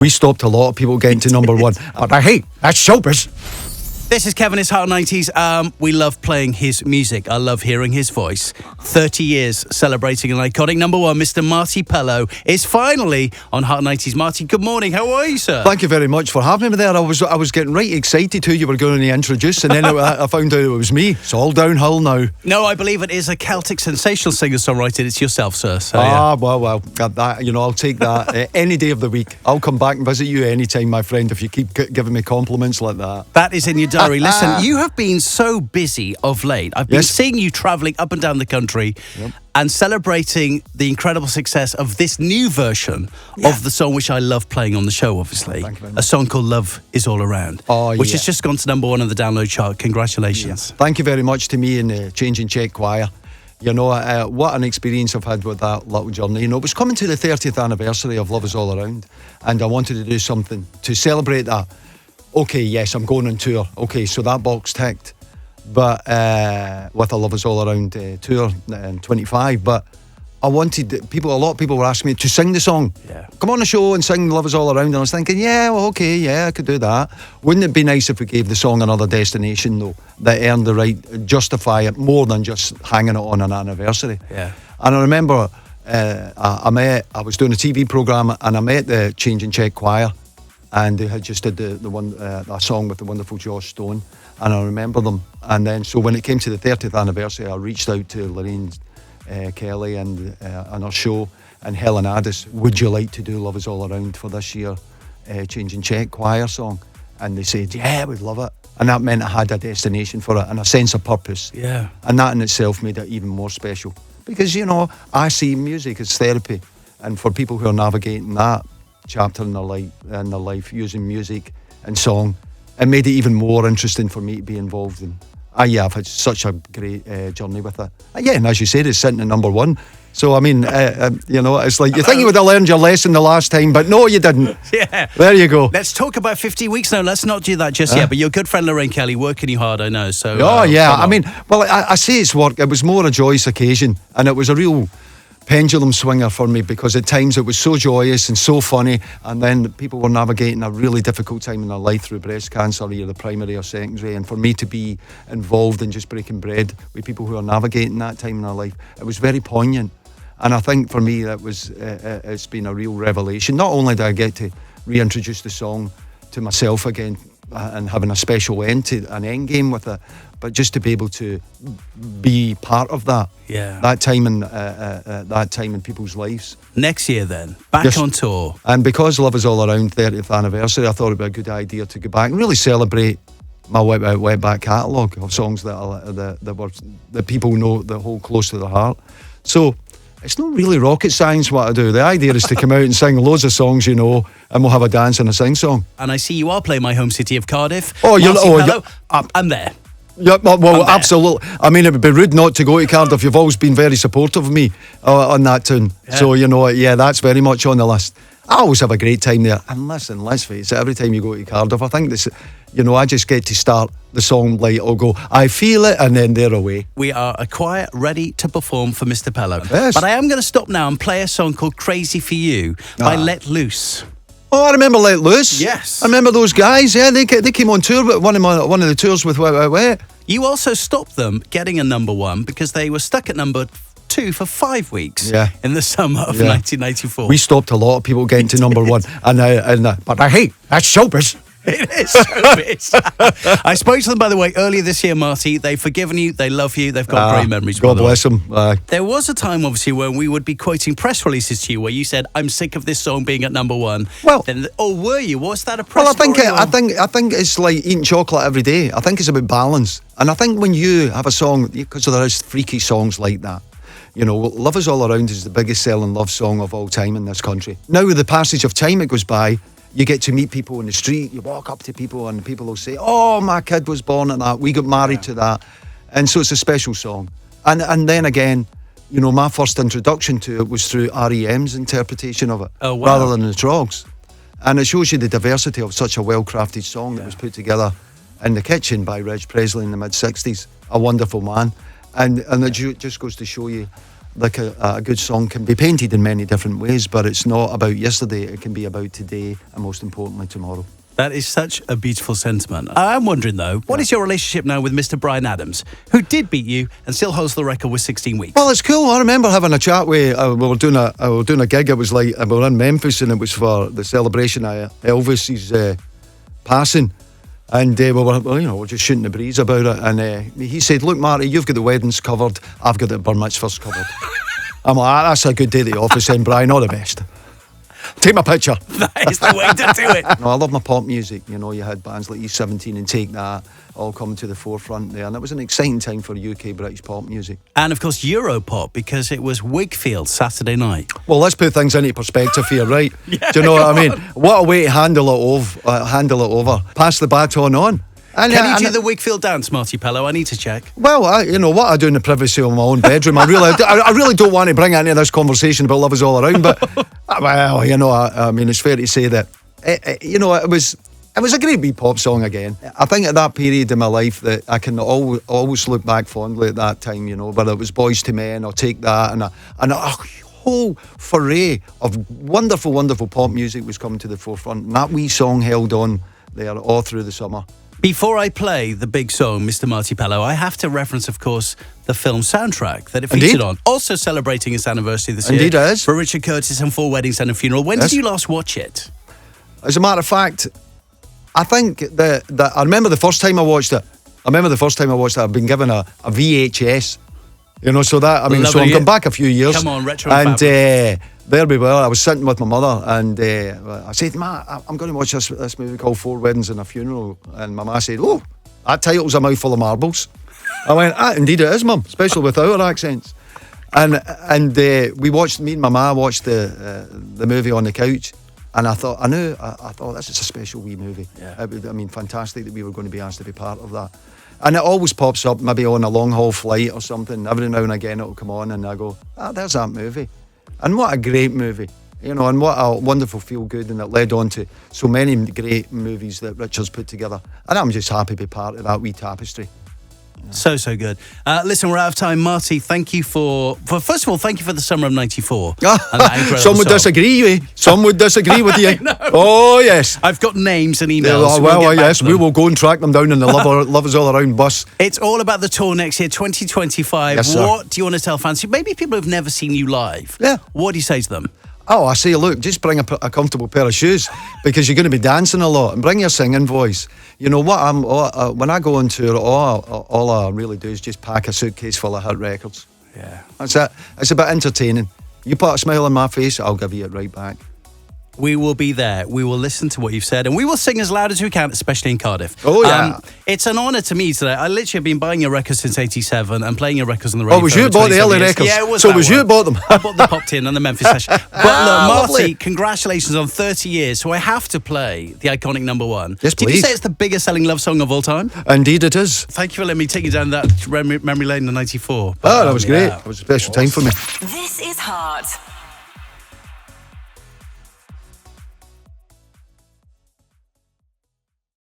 We stopped a lot of people getting to number one. But hey, that's showbiz. This is Kevin, his Hot 90s. We love playing his music. I love hearing his voice. 30 years celebrating an iconic number one. Mr. Marty Pellow is finally on Hot 90s. Marty, good morning. How are you, sir? Thank you very much for having me there. I was getting right excited who you were going to introduce, and then I found out it was me. It's all downhill now. No, I believe it is a Celtic sensational singer-songwriter. It's yourself, sir. So, well, that, I'll take that any day of the week. I'll come back and visit you anytime, my friend, if you keep giving me compliments like that. That is in your diary. Listen, you have been so busy of late. I've been seeing you travelling up and down the country and celebrating the incredible success of this new version of the song, which I love playing on the show, obviously. A song called Love Is All Around, which has just gone to number one on the download chart. Congratulations. Thank you very much to me and the Change and Check Choir. What an experience I've had with that little journey. It was coming to the 30th anniversary of Love Is All Around, and I wanted to do something to celebrate that. Okay, yes, I'm going on tour. Okay, so that box ticked. But with a Love Is All Around tour in 25. But I wanted a lot of people were asking me to sing the song. Yeah. Come on the show and sing Love Is All Around. And I was thinking, I could do that. Wouldn't it be nice if we gave the song another destination, though, that earned the right to justify it more than just hanging it on an anniversary? Yeah. And I remember I was doing a TV programme and I met the Change and Check Choir. And they had just did a song with the wonderful Josh Stone, and I remember them. And then, so when it came to the 30th anniversary, I reached out to Lorraine Kelly and on her show, and Helen Addis, would you like to do Love Is All Around for this year Change and Check Choir song? And they said, yeah, we'd love it. And that meant I had a destination for it and a sense of purpose. Yeah. And that in itself made it even more special. Because, I see music as therapy, and for people who are navigating that chapter in their life using music and song, it made it even more interesting for me to be involved in. I've had such a great journey with it. And as you said, it's sitting at number one. So it's like you think you would have learned your lesson the last time, but no, you didn't. Yeah, there you go. Let's talk about 50 weeks now. Let's not do that just yet. But your good friend Lorraine Kelly working you hard, I know. So I say it's work. It was more a joyous occasion, and it was a real pendulum swinger for me, because at times it was so joyous and so funny, and then people were navigating a really difficult time in their life through breast cancer, either primary or secondary, and for me to be involved in just breaking bread with people who are navigating that time in their life, it was very poignant. And I think for me that was it's been a real revelation. Not only did I get to reintroduce the song to myself again and having a special end game with it, but just to be able to be part of that, that time in people's lives. Next year then, back on tour. And because Love Is All Around 30th anniversary, I thought it'd be a good idea to go back and really celebrate my wet back catalogue of songs that people know, that hold close to their heart. So it's not really rocket science what I do. The idea is to come out and sing loads of songs, and we'll have a dance and a sing song. And I see you are playing my home city of Cardiff. I'm there. Yeah, well, absolutely. I mean, it would be rude not to go to Cardiff. You've always been very supportive of me on that tune. Yeah. So, that's very much on the list. I always have a great time there. And listen, let's face it, every time you go to Cardiff, I think this, I just get to start the song like, I'll go, I feel it, and then they're away. We are a choir ready to perform for Mr. Pellow. Yes. But I am going to stop now and play a song called Crazy For You by Let Loose. Oh, I remember Let Loose. Yes. I remember those guys. Yeah, they came on tour, but one of the tours with Wet, Wet, Wet. You also stopped them getting a number one because they were stuck at number 2 for 5 weeks in the summer of 1994. We stopped a lot of people getting to number one, but hey, that's showbiz. It is showbiz. I spoke to them, by the way, earlier this year, Marty. They've forgiven you. They love you. They've got great memories. God bless them. There was a time, obviously, when we would be quoting press releases to you where you said, I'm sick of this song being at number one. Well, were you? Was that a press story? I think it's like eating chocolate every day. I think it's about balance. And I think when you have a song, because there is freaky songs like that, Love Is All Around is the biggest selling love song of all time in this country. Now, with the passage of time it goes by, you get to meet people in the street, you walk up to people and people will say, oh, my kid was born at that, we got married to that. And so it's a special song. And then again, my first introduction to it was through R.E.M's interpretation of it, rather than the Trogs. And it shows you the diversity of such a well-crafted song that was put together in the kitchen by Reg Presley in the mid-60s, a wonderful man. And it just goes to show you like a good song can be painted in many different ways, but it's not about yesterday. It can be about today and, most importantly, tomorrow. That is such a beautiful sentiment. I'm wondering, though, what is your relationship now with Mr. Bryan Adams, who did beat you and still holds the record with 16 weeks? Well, it's cool. I remember having a chat with, we were doing a gig. It was like, we were in Memphis, and it was for the celebration of Elvis's passing. And we were just shooting the breeze about it. And he said, "Look, Marty, you've got the weddings covered. I've got the bar mitzvahs covered." I'm like, "That's a good day at the office, then, Brian. All the best. Take my picture." That is the way to do it. No, I love my pop music. You know, you had bands like E17 and Take That all coming to the forefront there. And it was an exciting time for UK British pop music. And, of course, Europop, because it was Wakefield Saturday night. Well, let's put things into perspective here, right? Yeah, do you know what I mean? What a way to handle it over. Pass the baton on. And, Can you do the Wakefield dance, Marty Pellow? I need to check. Well, what I do in the privacy of my own bedroom, I really don't want to bring into this conversation about Love Is All Around, but, well, I mean, it's fair to say that, it was a great wee pop song again. I think at that period in my life that I can always look back fondly at that time, whether it was Boys to Men or Take That, and a whole foray of wonderful, wonderful pop music was coming to the forefront, and that wee song held on there all through the summer. Before I play the big song, Mr. Marty Pellow, I have to reference, of course, the film soundtrack that it featured on. Also celebrating its anniversary this year. Indeed it is. For Richard Curtis and 4 Weddings and a Funeral. When did you last watch it? As a matter of fact, I think that I remember the first time I watched it. I've been given a VHS. So that, so I'm going back a few years. Come on, retro and there we were. I was sitting with my mother, and I said, "Ma, I'm going to watch this movie called 4 Weddings and a Funeral." And my ma said, "Oh, that title's a mouthful of marbles." I went, "Indeed it is, Mum, especially with our accents." And me and my ma watched the movie on the couch, and I thought this is a special wee movie. Yeah. Fantastic that we were going to be asked to be part of that. And it always pops up, maybe on a long haul flight or something. Every now and again it'll come on, and I go, there's that movie. And what a great movie, and what a wonderful feel good, and it led on to so many great movies that Richard's put together. And I'm just happy to be part of that wee tapestry. So good. Listen, we're out of time. Marty, thank you first of all, thank you for the summer of 94. Some would disagree with you. Oh, yes. I've got names and emails. Yes, we will go and track them down in the Love Is All Around bus. It's all about the tour next year, 2025. Yes, sir. What do you want to tell fans? Maybe people who've never seen you live. Yeah. What do you say to them? Oh, I say, look, just bring a comfortable pair of shoes, because you're going to be dancing a lot, and bring your singing voice. When I go on tour, all I really do is just pack a suitcase full of hit records. Yeah. That's it. It's a bit entertaining. You put a smile on my face, I'll give you it right back. We will be there. We will listen to what you've said, and we will sing as loud as we can, especially in Cardiff. Oh, yeah. It's an honour to me today. I literally have been buying your records since 87 and playing your records on the radio. Oh, was you bought the early records? Yeah, it was. So was you bought them? I bought the Pop Tin and the Memphis session. But look, Marty, lovely. Congratulations on 30 years. So I have to play the iconic number one. Yes, please. Did you say it's the biggest selling love song of all time? Indeed it is. Thank you for letting me take you down that memory lane in 94. That was great. It was a special time for me. This is Heart.